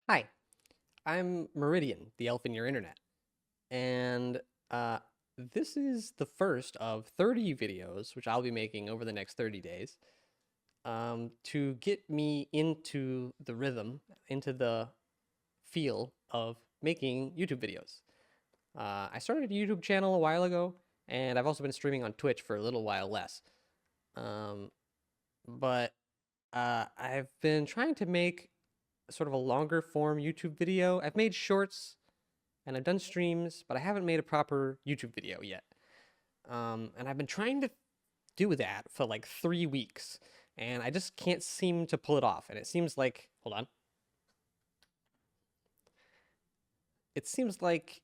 Hi, I'm Meridian, the elf in your internet, and uh, this is the first of 30 videos, which I'll be making over the next 30 days, to get me into the rhythm, into the feel of making YouTube videos. I started a YouTube channel a while ago, and I've also been streaming on Twitch for a little while less. Um, but I've been trying to make sort of a longer form YouTube video. I've made shorts and I've done streams, but I haven't made a proper YouTube video yet. And I've been trying to do that for like 3 weeks, and I just can't seem to pull it off. And it seems like, hold on, it seems like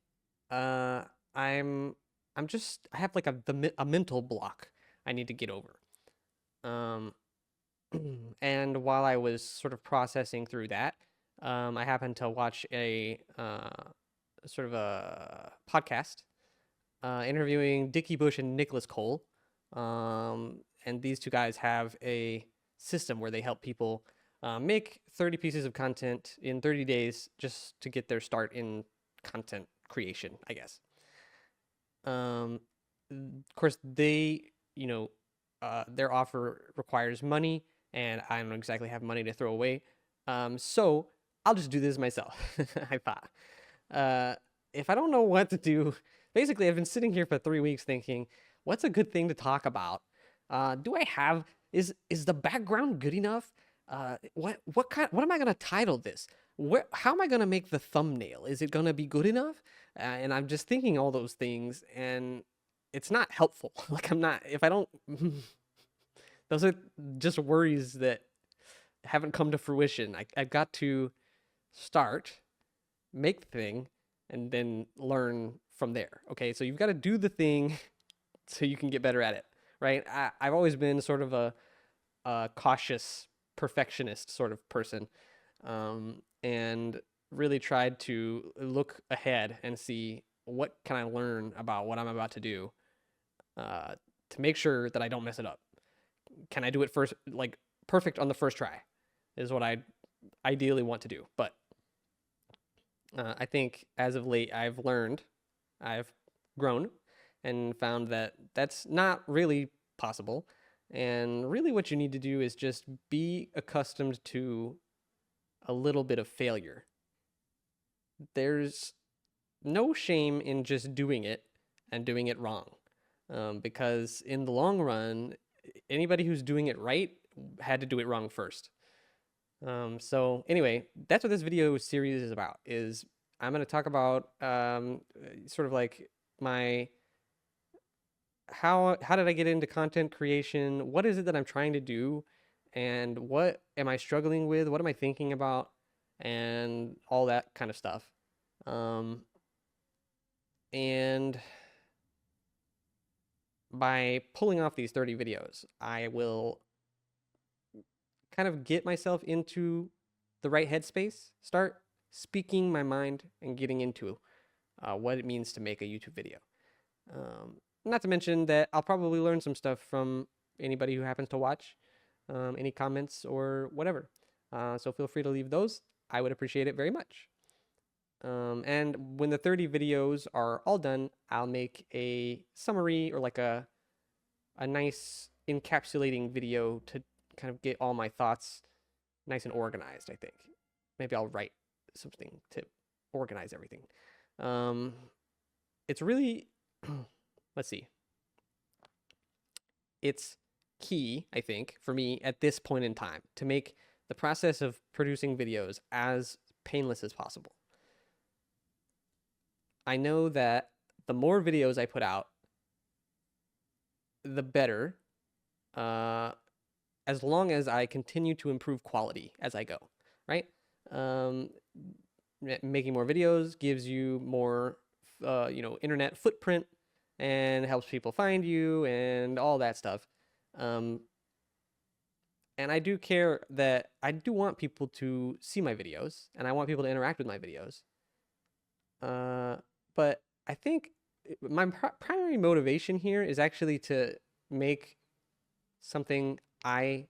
uh, I'm I have like a mental block I need to get over. Um, and while I was sort of processing through that, I happened to watch a sort of a podcast interviewing Dickie Bush and Nicholas Cole. And these two guys have a system where they help people make 30 pieces of content in 30 days just to get their start in content creation, I guess. Of course, their offer requires money, and I don't exactly have money to throw away. So I'll just do this myself. I thought. Uh, if I don't know what to do, basically, I've been sitting here for 3 weeks thinking, what's a good thing to talk about? Do I have is the background good enough? What am I gonna title this? How am I gonna make the thumbnail? Is it gonna be good enough? And I'm just thinking all those things, and it's not helpful. Like I'm not if I don't. Those are just worries that haven't come to fruition. I've got to start, make the thing, and then learn from there. Okay, so you've got to do the thing so you can get better at it, right? I've always been sort of a cautious perfectionist sort of person, and really tried to look ahead and see what can I learn about what I'm about to do, uh, to make sure that I don't mess it up. Can I do it first, like perfect on the first try, is what I ideally want to do. But I think as of late, I've grown and found that that's not really possible. And really, what you need to do is just be accustomed to a little bit of failure. There's no shame in just doing it and doing it wrong, because in the long run, anybody who's doing it right had to do it wrong first. So anyway, that's what this video series is about. Is I'm going to talk about sort of like my how did I get into content creation? What is it that I'm trying to do? And what am I struggling with? What am I thinking about? And all that kind of stuff. Um, and by pulling off these 30 videos, I will kind of get myself into the right headspace, start speaking my mind and getting into what it means to make a YouTube video. Not to mention that I'll probably learn some stuff from anybody who happens to watch, any comments or whatever. So feel free to leave those. I would appreciate it very much. And when the 30 videos are all done, I'll make a summary or like a nice encapsulating video to kind of get all my thoughts nice and organized, I think. Maybe I'll write something to organize everything. Um, it's really, let's see, it's key, I think, for me at this point in time to make the process of producing videos as painless as possible. I know that the more videos I put out, the better, uh, as long as I continue to improve quality as I go, right? Um, Making more videos gives you more, internet footprint and helps people find you and all that stuff. Um, and I do care that I do want people to see my videos and I want people to interact with my videos. Uh, but I think my primary motivation here is actually to make something I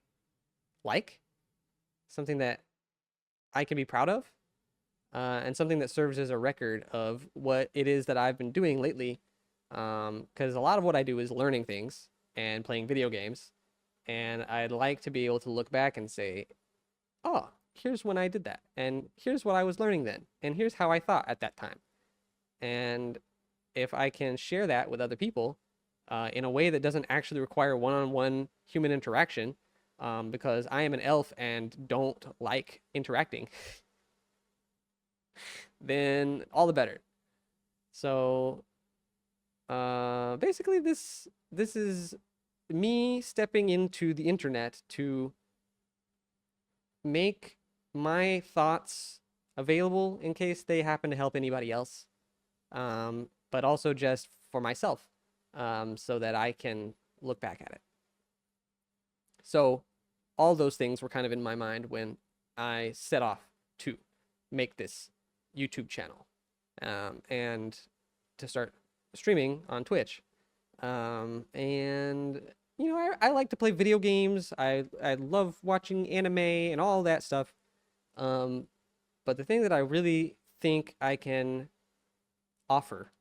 like, something that I can be proud of, and something that serves as a record of what it is that I've been doing lately. Because a lot of what I do is learning things and playing video games, and I'd like to be able to look back and say, oh, here's when I did that, and here's what I was learning then, and here's how I thought at that time. And if I can share that with other people in a way that doesn't actually require one-on-one human interaction, because I am an elf and don't like interacting, then all the better. So basically, this is me stepping into the internet to make my thoughts available in case they happen to help anybody else, but also just for myself, so that I can look back at it. So all those things were kind of in my mind when I set off to make this YouTube channel, and to start streaming on Twitch. And you know, I like to play video games. I love watching anime and all that stuff. But the thing that I really think I can offer,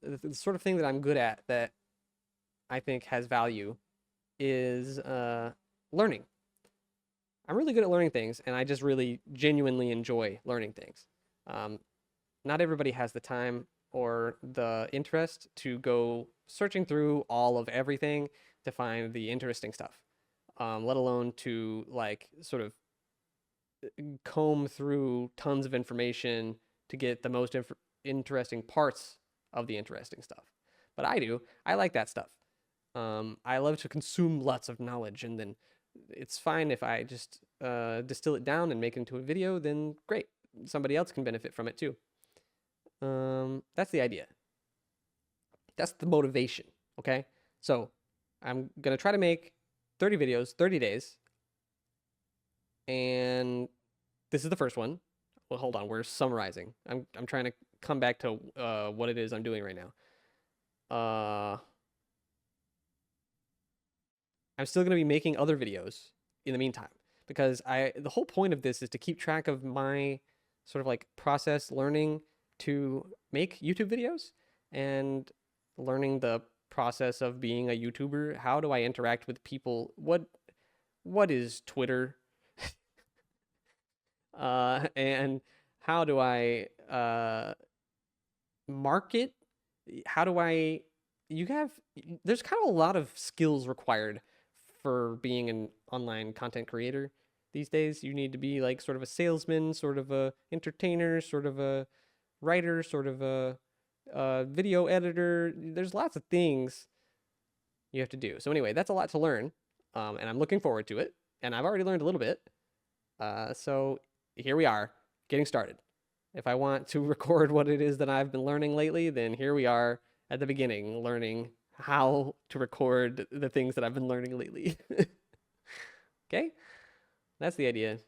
the sort of thing that I'm good at that I think has value, is learning. I'm really good at learning things, and I just really genuinely enjoy learning things. Not everybody has the time or the interest to go searching through all of everything to find the interesting stuff, let alone to like sort of comb through tons of information to get the most interesting parts of the interesting stuff. But I do. I like that stuff. I love to consume lots of knowledge, and then it's fine if I just distill it down and make it into a video. Then great, somebody else can benefit from it too. That's the idea. That's the motivation. Okay, so I'm gonna try to make 30 videos, 30 days, and this is the first one. Well, hold on, we're summarizing. I'm trying to come back to what it is I'm doing right now. I'm still gonna be making other videos in the meantime, because the whole point of this is to keep track of my sort of like process learning to make YouTube videos, and learning the process of being a YouTuber. How do I interact with people? What is Twitter? And how do I market? How do I there's kind of a lot of skills required for being an online content creator these days. You need to be like sort of a salesman, sort of a entertainer, sort of a writer, sort of a video editor. There's lots of things you have to do. So anyway, that's a lot to learn, and I'm looking forward to it. And I've already learned a little bit. So here we are, getting started. If I want to record what it is that I've been learning lately, then here we are at the beginning, learning how to record the things that I've been learning lately. Okay, that's the idea.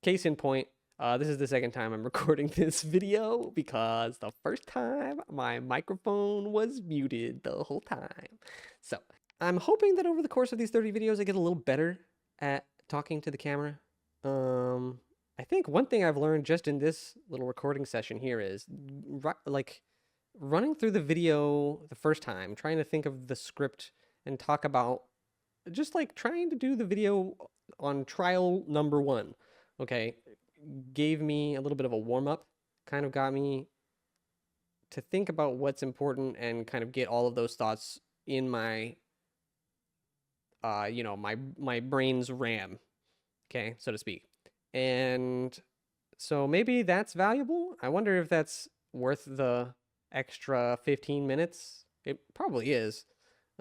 Case in point, this is the second time I'm recording this video, because the first time my microphone was muted the whole time. So I'm hoping that over the course of these 30 videos, I get a little better at talking to the camera. I think one thing I've learned just in this little recording session here is like running through the video the first time, trying to think of the script and talk about just like trying to do the video on trial number 1. Okay, gave me a little bit of a warm up, kind of got me to think about what's important and kind of get all of those thoughts in my you know, my brain's RAM, okay, so to speak. And so maybe that's valuable. I wonder if that's worth the extra 15 minutes. It probably is.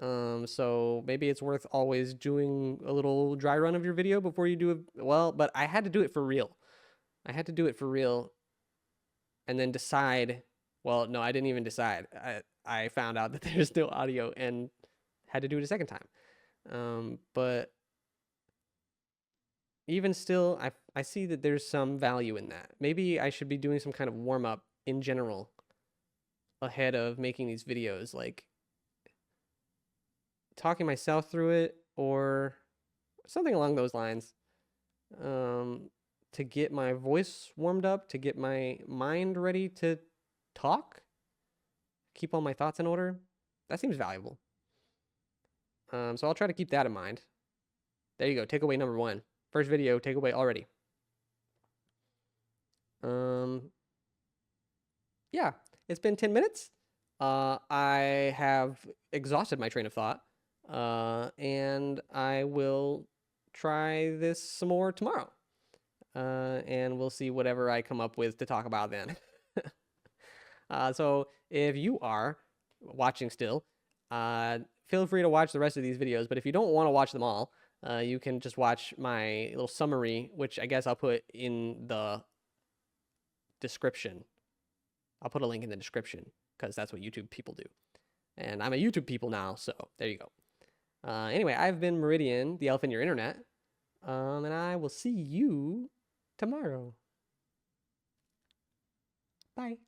So maybe it's worth always doing a little dry run of your video before you do it. Well, but I had to do it for real. I had to do it for real and then decide. Well, no, I didn't even decide. I found out that there's no audio and had to do it a second time. But even still, I see that there's some value in that. Maybe I should be doing some kind of warm up in general ahead of making these videos, like talking myself through it or something along those lines, to to get my voice warmed up, to get my mind ready to talk, keep all my thoughts in order. That seems valuable. So I'll try to keep that in mind. There you go. Takeaway number 1. First video takeaway already. Yeah, it's been 10 minutes. I have exhausted my train of thought. And I will try this some more tomorrow. And we'll see whatever I come up with to talk about then. So if you are watching still, feel free to watch the rest of these videos. But if you don't want to watch them all, you can just watch my little summary, which I guess I'll put in the description. I'll put a link in the description because that's what YouTube people do. And I'm a YouTube people now, so there you go. Anyway, I've been Meridian, the elf in your internet. And I will see you tomorrow. Bye.